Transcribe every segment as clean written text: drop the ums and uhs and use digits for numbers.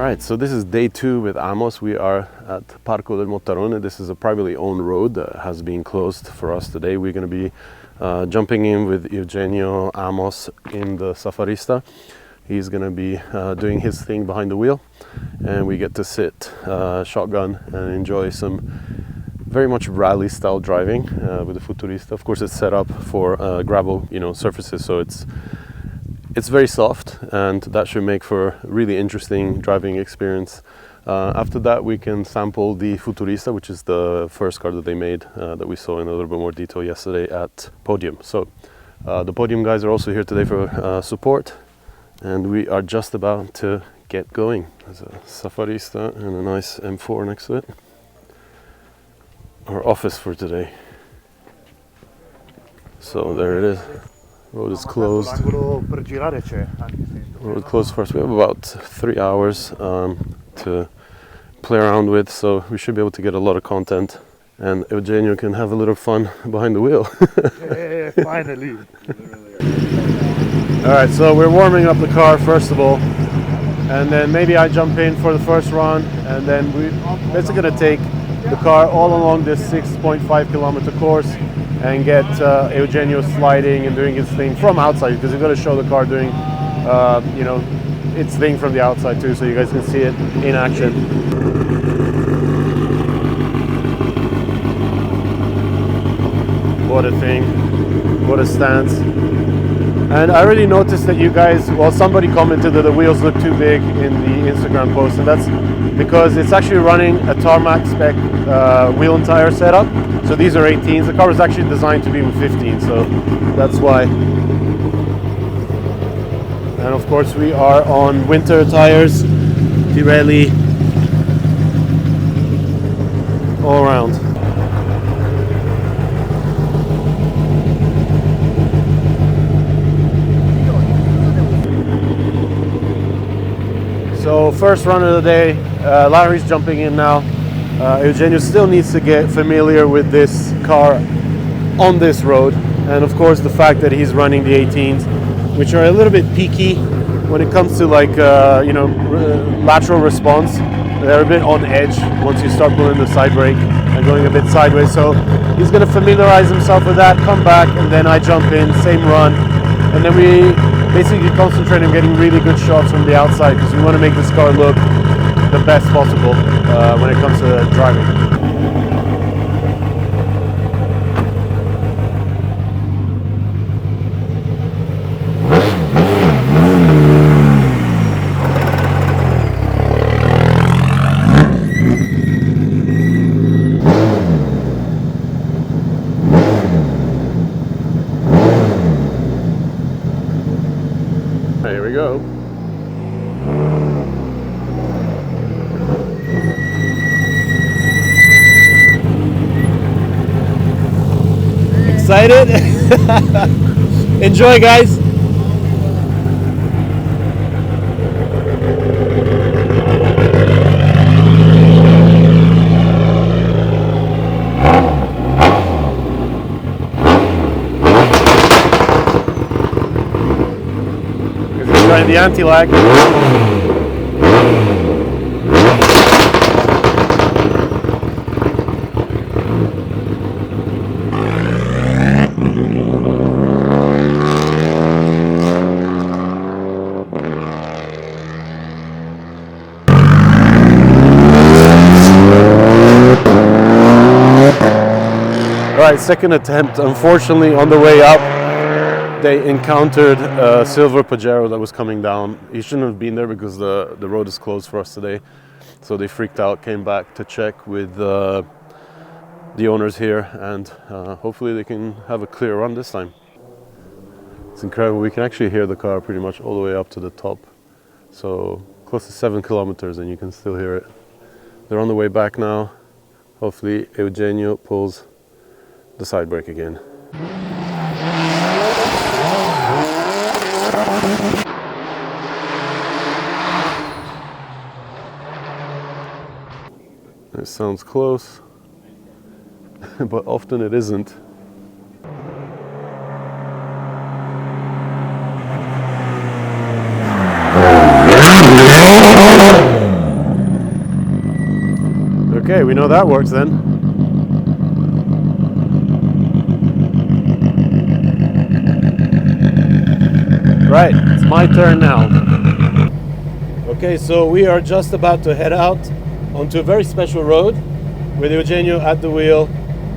Alright, so this is day 2 with Amos. We are at Parco del Mottarone. This is a privately owned road that has been closed for us today. We're going to be jumping in with Eugenio Amos in the Safarista. He's going to be doing his thing behind the wheel, and we get to sit shotgun and enjoy some very much rally style driving with the Futurista. Of course, it's set up for gravel, surfaces, so it's very soft, and that should make for a really interesting driving experience. After that, we can sample the Futurista, which is the first car that they made that we saw in a little bit more detail yesterday at Podium. So the Podium guys are also here today for support, and we are just about to get going. There's a Safarista and a nice M4 next to it. Our office for today. So there it is. Road is closed. Road closed for us. We have about 3 hours to play around with, so we should be able to get a lot of content, and Eugenio can have a little fun behind the wheel. Yeah, finally. Alright, so we're warming up the car first of all, and then maybe I jump in for the first run, and then we're basically going to take the car all along this 6.5 kilometer course and get Eugenio sliding and doing his thing from outside, because we're going to show the car doing its thing from the outside too, so you guys can see it in action. What a thing, what a stance. And I already noticed that you guys, somebody commented that the wheels look too big in the Instagram post, and that's because it's actually running a tarmac spec wheel and tire setup. So these are 18s. The car was actually designed to be with 15, so that's why. And of course we are on winter tires, Pirelli, all around. So first run of the day, Larry's jumping in now. Eugenio still needs to get familiar with this car on this road, and of course the fact that he's running the 18s, which are a little bit peaky when it comes to lateral response. They're a bit on edge once you start pulling the side brake and going a bit sideways. So he's going to familiarize himself with that, come back, and then I jump in, same run, and then we basically concentrate on getting really good shots from the outside, because we want to make this car look the best possible when it comes to driving. Here we go. Excited? Enjoy, guys. the anti-lag. Right, second attempt. Unfortunately, on the way up, they encountered a silver Pajero that was coming down. He shouldn't have been there because the road is closed for us today. So they freaked out, came back to check with the owners here, and hopefully they can have a clear run this time. It's incredible. We can actually hear the car pretty much all the way up to the top. So close to 7 kilometers and you can still hear it. They're on the way back now. Hopefully Eugenio pulls the side brake again. It sounds close, but often it isn't. Okay, we know that works then. Right, it's my turn now. Okay, so we are just about to head out onto a very special road with Eugenio at the wheel,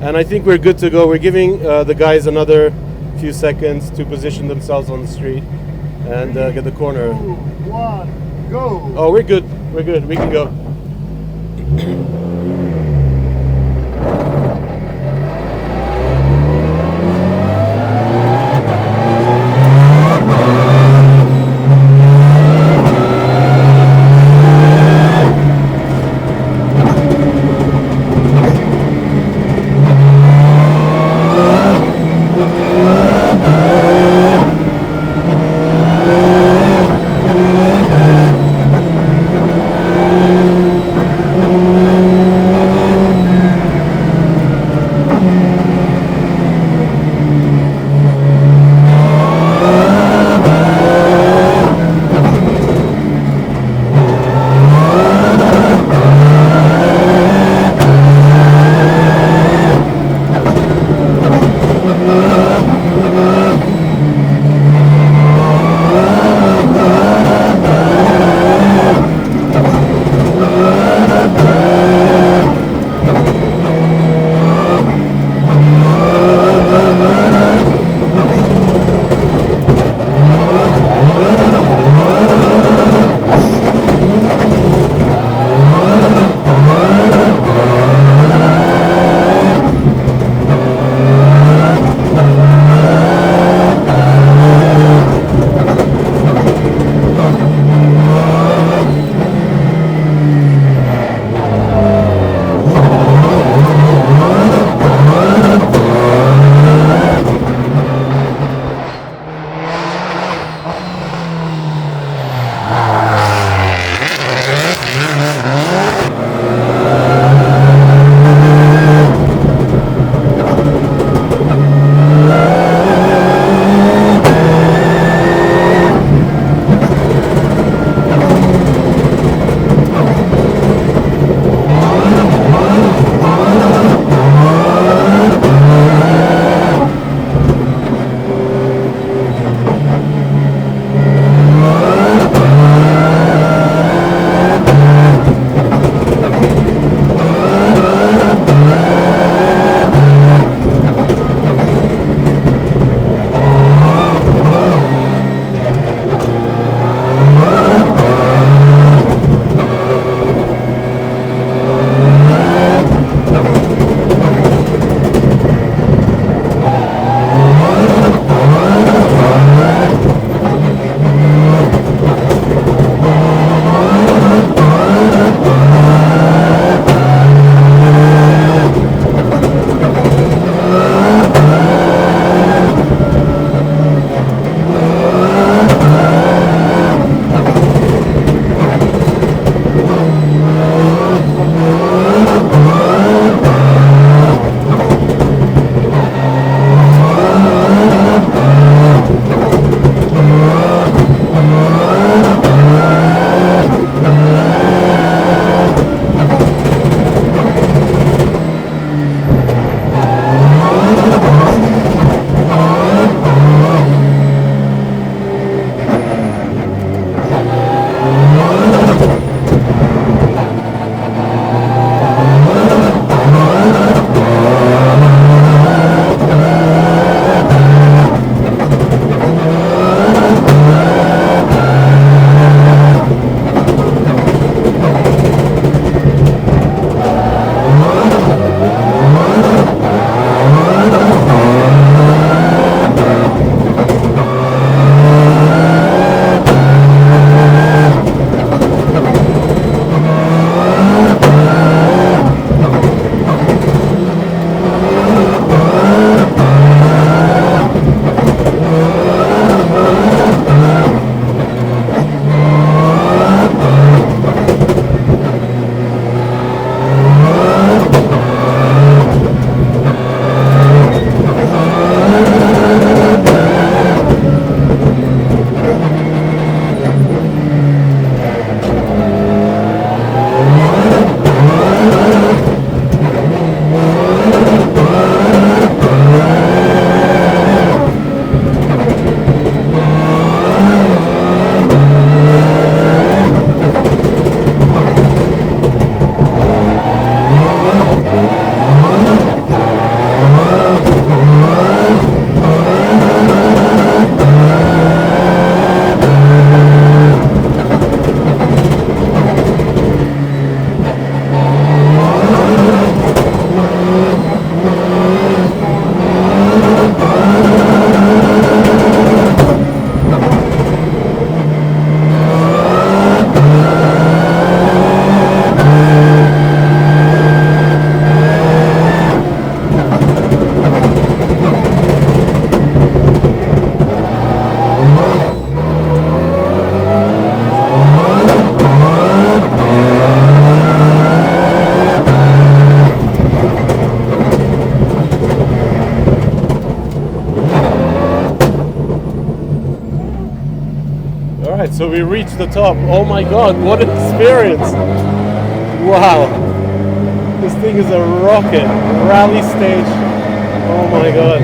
and I think we're good to go. We're giving the guys another few seconds to position themselves on the street and get the corner. 2, 1, go! Oh, we're good. We're good. We can go. we reached the top. Oh my god, what an experience! Wow, this thing is a rocket. Rally stage. Oh my god.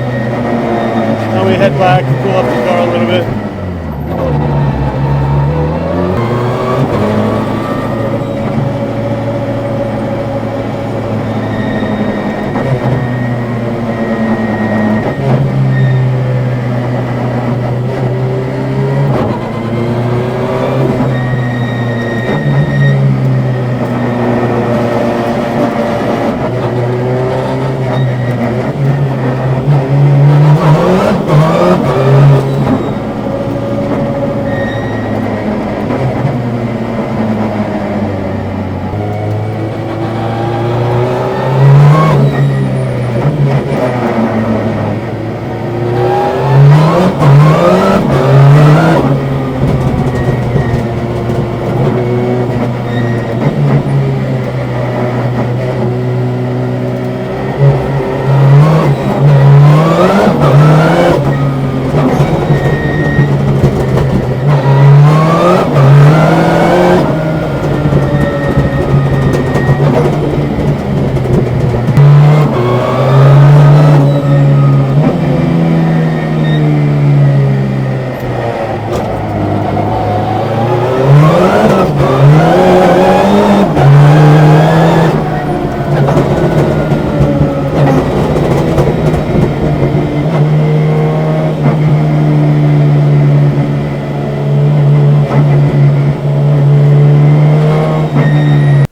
Now we head back, cool up the car a little bit.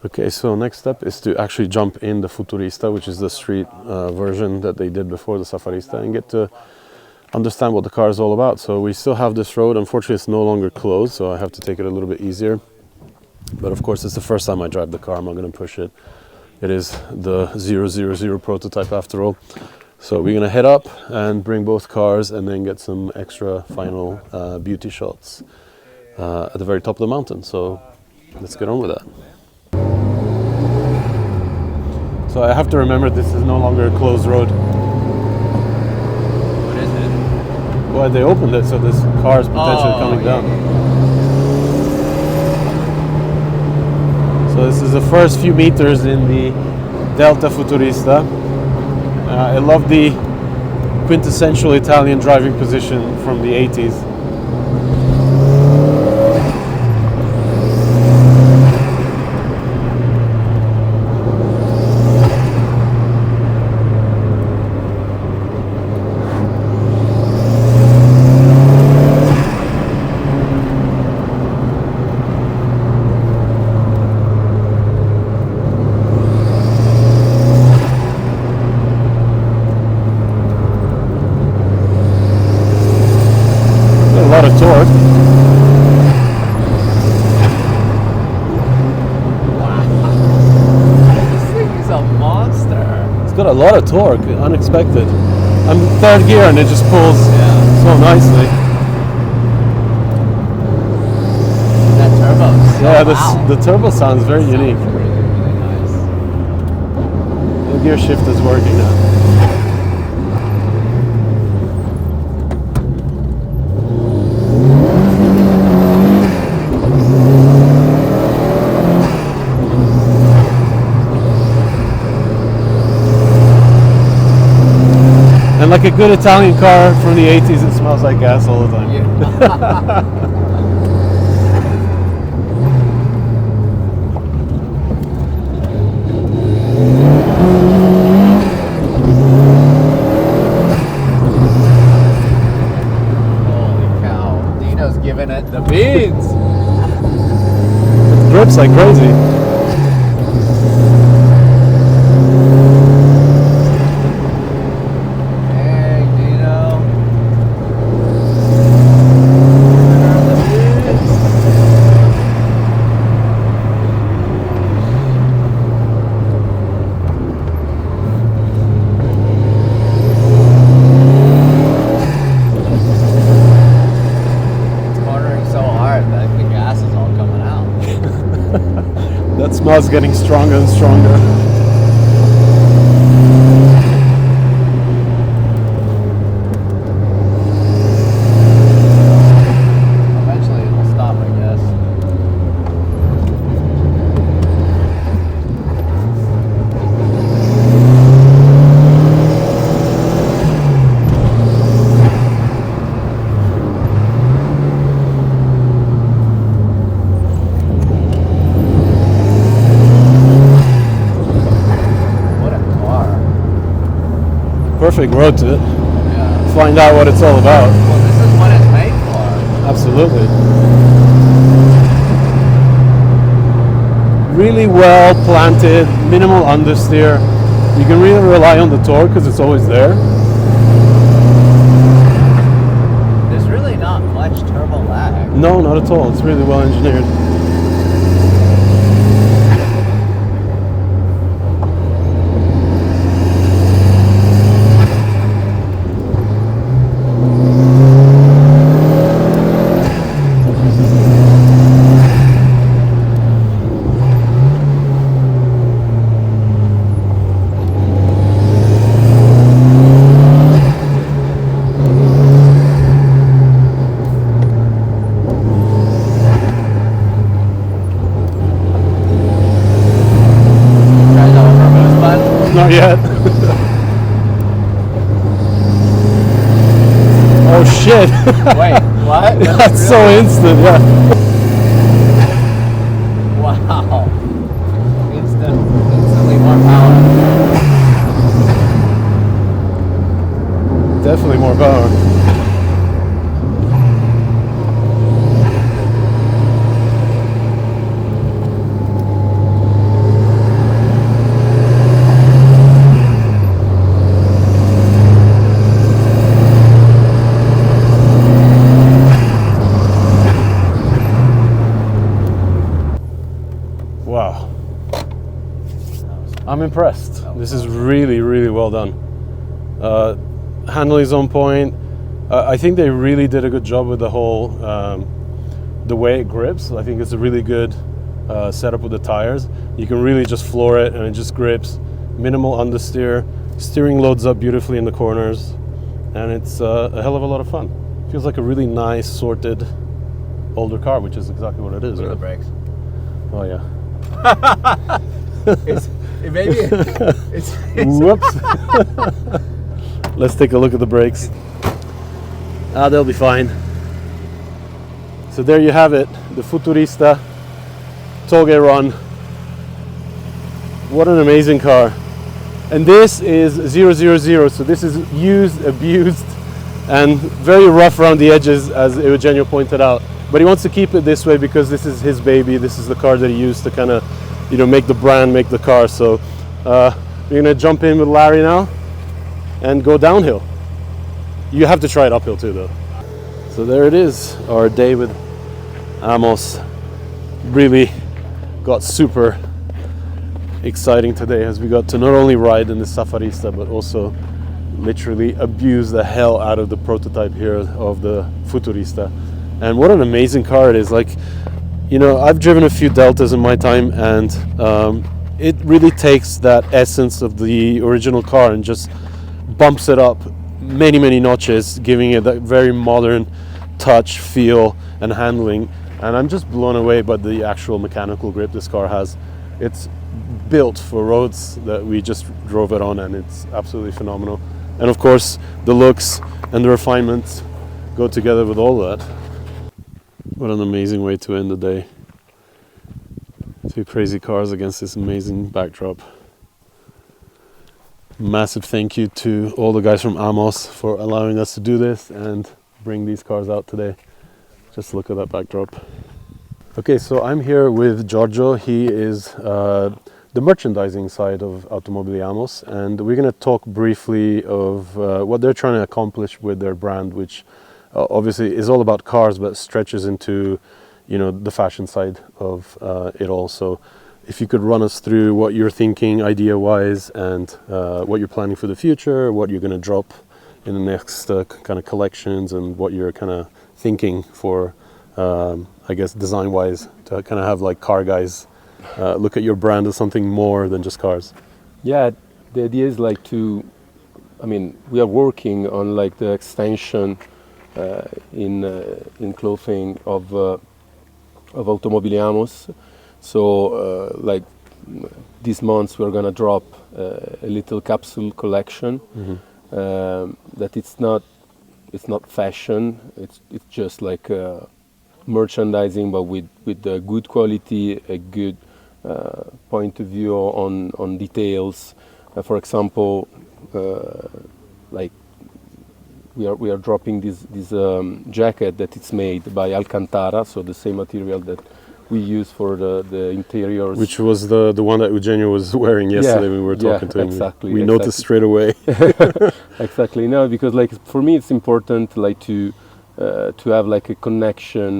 Okay, so next step is to actually jump in the Futurista, which is the street version that they did before the Safarista, and get to understand what the car is all about. So we still have this road. Unfortunately, it's no longer closed, so I have to take it a little bit easier. But of course, it's the first time I drive the car. I'm not going to push it. It is the 000 prototype after all. So we're going to head up and bring both cars and then get some extra final beauty shots at the very top of the mountain. So let's get on with that. So I have to remember this is no longer a closed road. What is it? Well, they opened it, so this car is potentially coming down. So this is the first few meters in the Delta Futurista. I love the quintessential Italian driving position from the 80s. A lot of torque. Wow. This thing is a monster. It's got a lot of torque, unexpected. I'm third gear and it just pulls so nicely. That turbo. Yeah, the turbo sounds very unique. Really nice. The gear shift is working now. And like a good Italian car from the 80s, it smells like gas all the time. Yeah. Holy cow. Dino's giving it the beans. It grips like crazy. That smell's getting stronger and stronger. Eventually it'll stop, I guess. perfect road to Yeah. find out what it's all about. Well, this is what it's made for. Absolutely. Really well planted, minimal understeer. You can really rely on the torque because it's always there. There's really not much turbo lag. No, not at all. It's really well engineered. Try the overboost button. Not yet. Oh shit! Wait, what? That's so instant, yeah. Wow. Instantly more power. Definitely more power. Wow. I'm impressed. This is really, really well done. Handling is on point. I think they really did a good job with the whole, the way it grips. I think it's a really good setup with the tires. You can really just floor it and it just grips. Minimal understeer. Steering loads up beautifully in the corners. And it's a hell of a lot of fun. Feels like a really nice, sorted, older car, which is exactly what it is. Look at the Right? brakes. Oh yeah. It's Whoops. Let's take a look at the brakes. They'll be fine. So there you have it, the Futurista Toge Run. What an amazing car. And this is 000, so this is used, abused, and very rough around the edges, as Eugenio pointed out. But he wants to keep it this way because this is his baby. This is the car that he used to kind of, make the brand, make the car. So we're gonna jump in with Larry now and go downhill. You have to try it uphill too, though. So there it is, our day with Amos. Really got super exciting today as we got to not only ride in the Safarista, but also literally abuse the hell out of the prototype here of the Futurista. And what an amazing car it is. Like, I've driven a few Deltas in my time, and it really takes that essence of the original car and just bumps it up many, many notches, giving it that very modern touch, feel, and handling. And I'm just blown away by the actual mechanical grip this car has. It's built for roads that we just drove it on, and it's absolutely phenomenal. And of course, the looks and the refinements go together with all that. What an amazing way to end the day. Two crazy cars against this amazing backdrop. Massive thank you to all the guys from Amos for allowing us to do this and bring these cars out today. Just look at that backdrop. Okay, so I'm here with Giorgio. He is the merchandising side of Automobili Amos, and we're going to talk briefly of what they're trying to accomplish with their brand, which obviously is all about cars, but stretches into, the fashion side of it all. So if you could run us through what you're thinking idea-wise and what you're planning for the future, what you're going to drop in the next kind of collections, and what you're kind of thinking for, I guess, design-wise, to kind of have like car guys look at your brand as something more than just cars. Yeah, the idea is like we are working on like the extension in clothing of Automobili Amos. So this month we're gonna drop a little capsule collection. That it's not fashion. It's just like merchandising, but with a good quality, a good point of view on details. For example, like we are dropping this jacket that it's made by Alcantara, so the same material that we use for the interiors. Which was the one that Eugenio was wearing yesterday when we were talking to him. Exactly. We noticed straight away. Exactly. No, because like for me it's important like to have like a connection.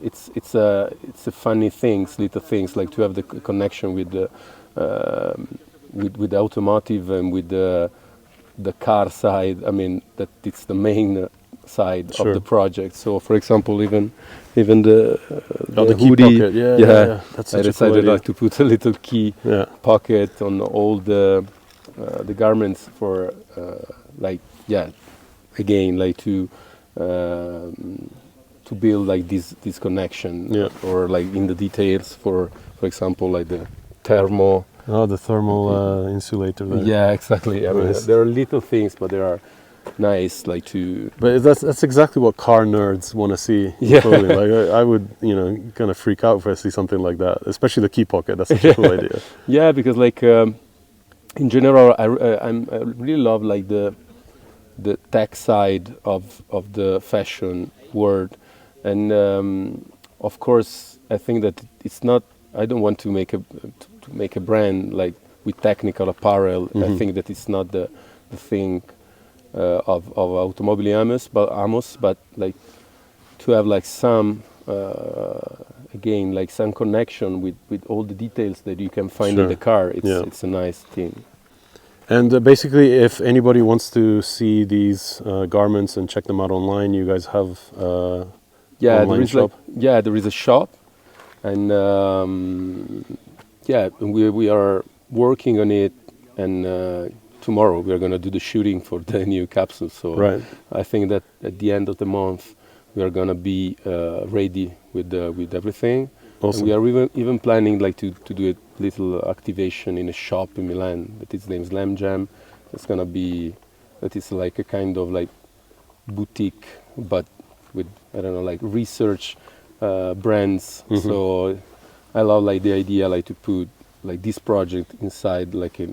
It's a funny things, little things, like to have the connection with the with the automotive and with the car side. I mean that it's the main side Sure. of the project. So for example, even the key hoodie, pocket. Yeah. That's I such a decided cool idea. like to put a little key Yeah. pocket on all the garments for again like to build like this connection. Yeah. Or like in the details for example like the thermo. Oh, the thermal insulator there. Yeah, exactly. I mean, Nice. there are little things, but they are nice like to. But that's exactly what car nerds want to see. Yeah. Totally. Like I would, kind of freak out if I see something like that, especially the key pocket. That's such a cool idea. Yeah, because like in general, I really love like the tech side of the fashion world, and of course I think that it's not. I don't want to make a brand like with technical apparel. I think that it's not the thing of Automobili Amos, but like to have like some again like some connection with all the details that you can find in Sure. the car. Yeah. It's a nice thing. And basically, if anybody wants to see these garments and check them out online, you guys have Yeah, online there is shop? there is a shop, and we are working on it, and tomorrow we are going to do the shooting for the new capsule. So Right. I think that at the end of the month we are going to be ready with everything. Awesome. And we are even planning like to do a little activation in a shop in Milan that its name is Lamb Jam. It's going to be that is like a kind of like boutique, but with I don't know like research brands. So I love like the idea like to put like this project inside like a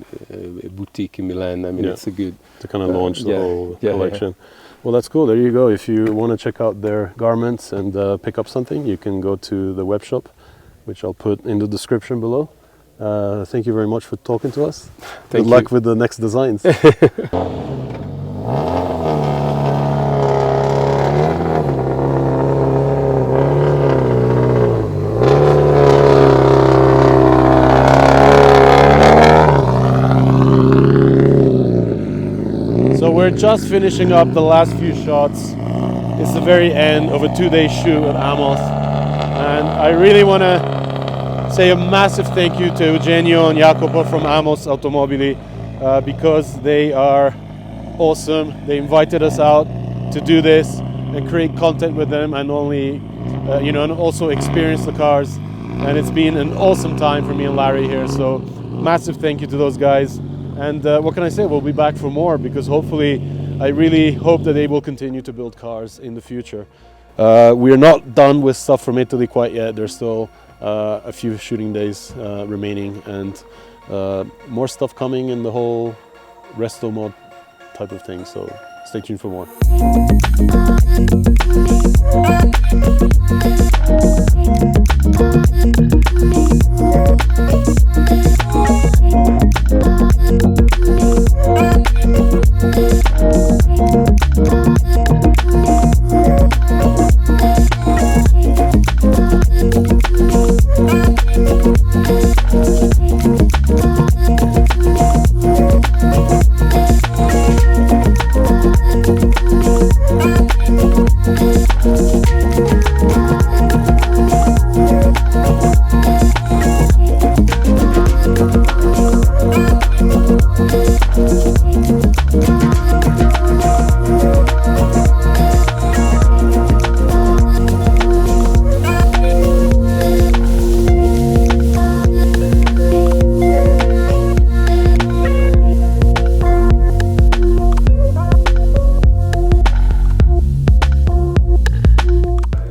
boutique in Milan. I mean, Yeah. it's a good to kind of launch the whole collection. Yeah. Well, that's cool. There you go. If you want to check out their garments and pick up something, you can go to the web shop, which I'll put in the description below. Thank you very much for talking to us. Thank Good luck you. with the next designs. So we're just finishing up the last few shots. It's the very end of a 2-day shoot at Amos. And I really want to say a massive thank you to Eugenio and Jacopo from Amos Automobili because they are awesome. They invited us out to do this and create content with them and only, and also experience the cars. And it's been an awesome time for me and Larry here. So massive thank you to those guys. And what can I say? We'll be back for more because hopefully, I really hope that they will continue to build cars in the future. We are not done with stuff from Italy quite yet. There's still a few shooting days remaining and more stuff coming in the whole Restomod type of thing. So stay tuned for more.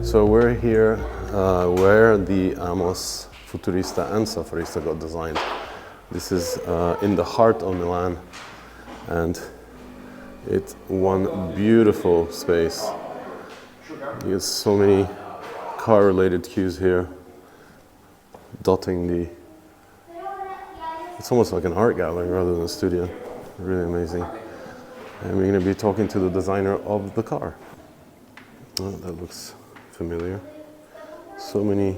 So we're here where the Amos Futurista and Safarista got designed. This is in the heart of Milan, and It's one beautiful space. You get so many car-related cues here, dotting the... It's almost like an art gallery rather than a studio. Really amazing. And we're going to be talking to the designer of the car. Oh, that looks familiar. So many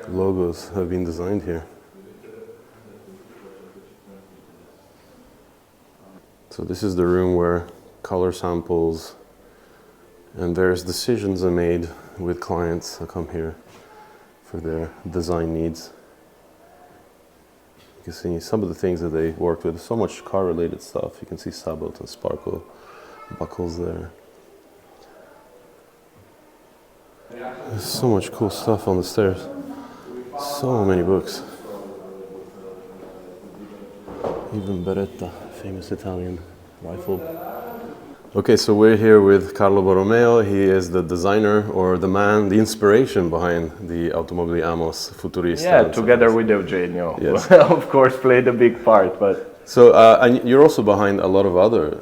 logos have been designed here. So this is the room where color samples and various decisions are made with clients that come here for their design needs. You can see some of the things that they worked with. So much car-related stuff. You can see sabot and sparkle buckles there. There's so much cool stuff on the stairs. So many books. Even Beretta, famous Italian rifle. Okay, so we're here with Carlo Borromeo. He is the designer, or the man, the inspiration behind the Automobili Amos Futurista. Yeah, together with Eugenio. Yes. Of course, played a big part, but... So, and you're also behind a lot of other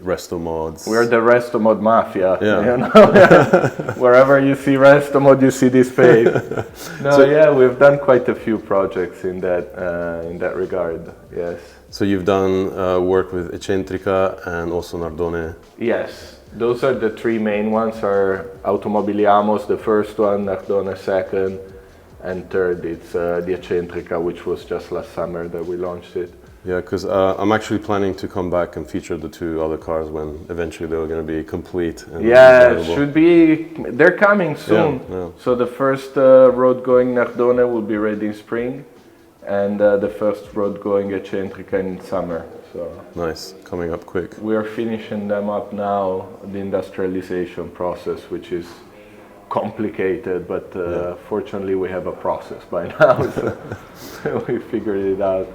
Restomods. We're the Restomod mafia, Yeah. you know? Wherever you see Restomod, you see this face. No, So- yeah, we've done quite a few projects in that regard, yes. So you've done work with Eccentrica and also Nardone. Yes, those are the three main ones, are Automobili Amos, the first one, Nardone second, and third it's the Eccentrica, which was just last summer that we launched it. Yeah, because I'm actually planning to come back and feature the two other cars when eventually they're going to be complete. And Yeah, available. should be, they're coming soon. Yeah. So the first road going Nardone will be ready in spring, and the first road going Eccentrica in summer. So Nice, coming up quick. we are finishing them up now, the industrialization process, which is complicated, but fortunately we have a process by now, so we figured it out.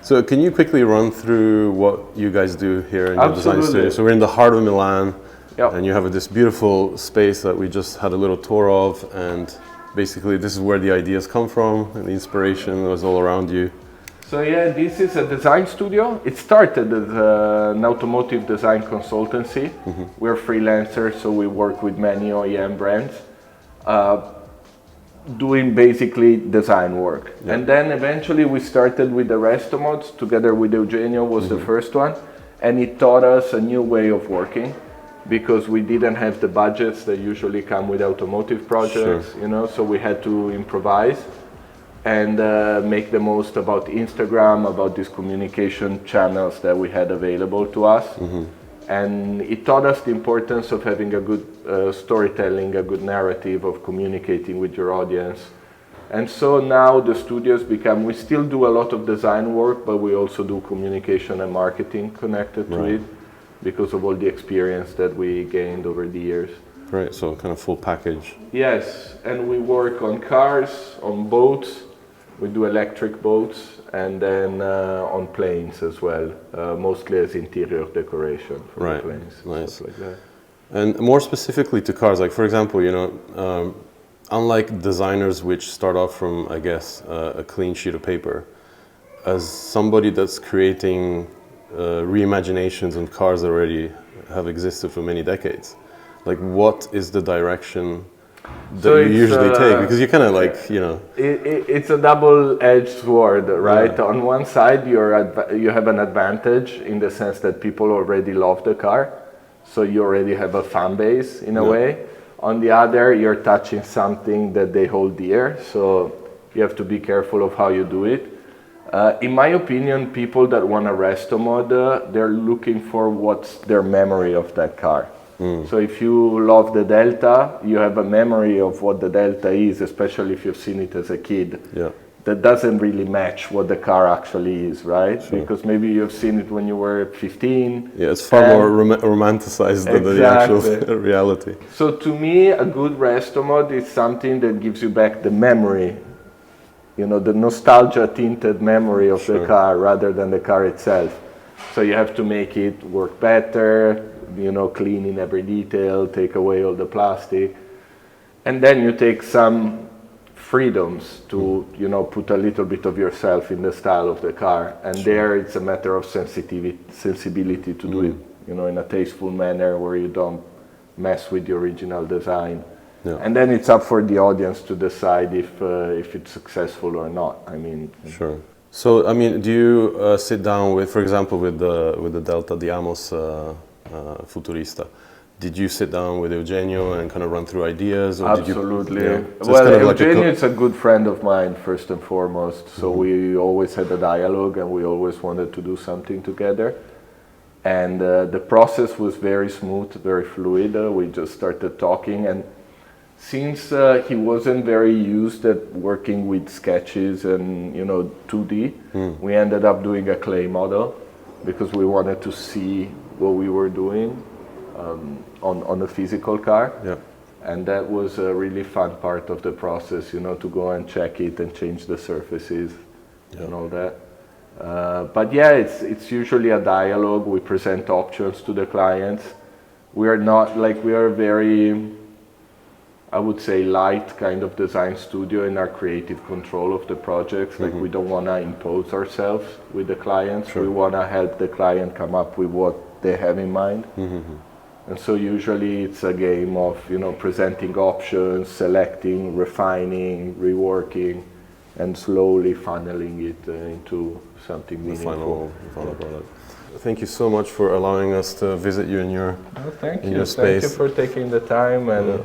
So can you quickly run through what you guys do here in your design Absolutely. studio? So we're in the heart of Milan, Yep. and you have this beautiful space that we just had a little tour of, and basically this is where the ideas come from, and the inspiration was all around you. So yeah, this is a design studio. It started as an automotive design consultancy. We're freelancers, so we work with many OEM brands, doing basically design work. Yeah. And then eventually we started with the Restomods, together with Eugenio was the first one, and it taught us a new way of working, because we didn't have the budgets that usually come with automotive projects, you know, so we had to improvise and make the most about Instagram, about these communication channels that we had available to us. And it taught us the importance of having a good storytelling, a good narrative, of communicating with your audience. And so now the studios become, we still do a lot of design work, but we also do communication and marketing connected to it, because of all the experience that we gained over the years. Right, so kind of full package. Yes, and we work on cars, on boats, we do electric boats, and then on planes as well, mostly as interior decoration for the planes. Nice. Stuff like that. And more specifically to cars, like for example, you know, unlike designers which start off from, I guess, a clean sheet of paper, as somebody that's creating reimaginations of cars that already have existed for many decades, like what is the direction that So you it's, usually take? Because you kind of like, you know... It's a double-edged sword, right? On one side, you have an advantage in the sense that people already love the car, so you already have a fan base in a way. On the other, you're touching something that they hold dear, so you have to be careful of how you do it. In my opinion, people that want a Restomod, they're looking for what's their memory of that car. So if you love the Delta, you have a memory of what the Delta is, especially if you've seen it as a kid. Yeah. That doesn't really match what the car actually is, right? Because maybe you've seen it when you were 15. Yeah, it's far more romanticized than the actual reality. So to me, a good Restomod is something that gives you back the memory, you know, the nostalgia tinted memory of the car rather than the car itself. So you have to make it work better, you know, clean in every detail, take away all the plastic. And then you take some freedoms to put a little bit of yourself in the style of the car, and there it's a matter of sensibility to do it in a tasteful manner where you don't mess with the original design. Yeah. And then it's up for the audience to decide if it's successful or not. I mean, sure. So, I mean, do you sit down with, for example, with the Delta, the Amos Futurista? Did you sit down with Eugenio and kind of run through ideas? Or absolutely. Did you, so well, kind of Eugenio is a good friend of mine, first and foremost. So we always had a dialogue, and we always wanted to do something together. And the process was very smooth, very fluid. We just started talking, and since he wasn't very used at working with sketches and 2D, we ended up doing a clay model because we wanted to see what we were doing on the physical car. Yeah. And that was a really fun part of the process, to go and check it and change the surfaces and all that. But yeah, it's usually a dialogue. We present options to the clients. We are very, I would say, light kind of design studio in our creative control of the projects. Like, we don't want to impose ourselves with the clients. Sure. We want to help the client come up with what they have in mind. And so usually it's a game of presenting options, selecting, refining, reworking, and slowly funneling it into something meaningful. The final product. Thank you so much for allowing us to visit you in your Thank in you. your space. Thank you for taking the time. And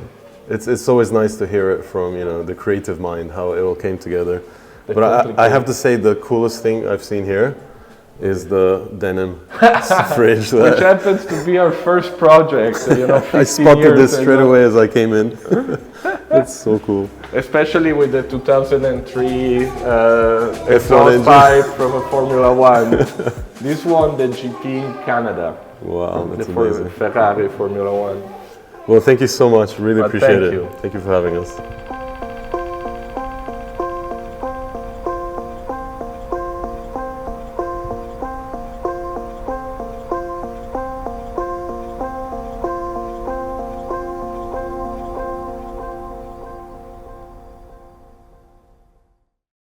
It's always nice to hear it from the creative mind, how it all came together. But I have to say, the coolest thing I've seen here is the denim fridge. which happens to be our first project. 15 I spotted years this straight ago. away as I came in. That's so cool. Especially with the 2003 F1 exhaust engine. pipe from a Formula One. This won the GP in Canada. Wow, that's the amazing. Ferrari Formula One. Well, thank you so much. Really appreciate thank it. you. Thank you for having us.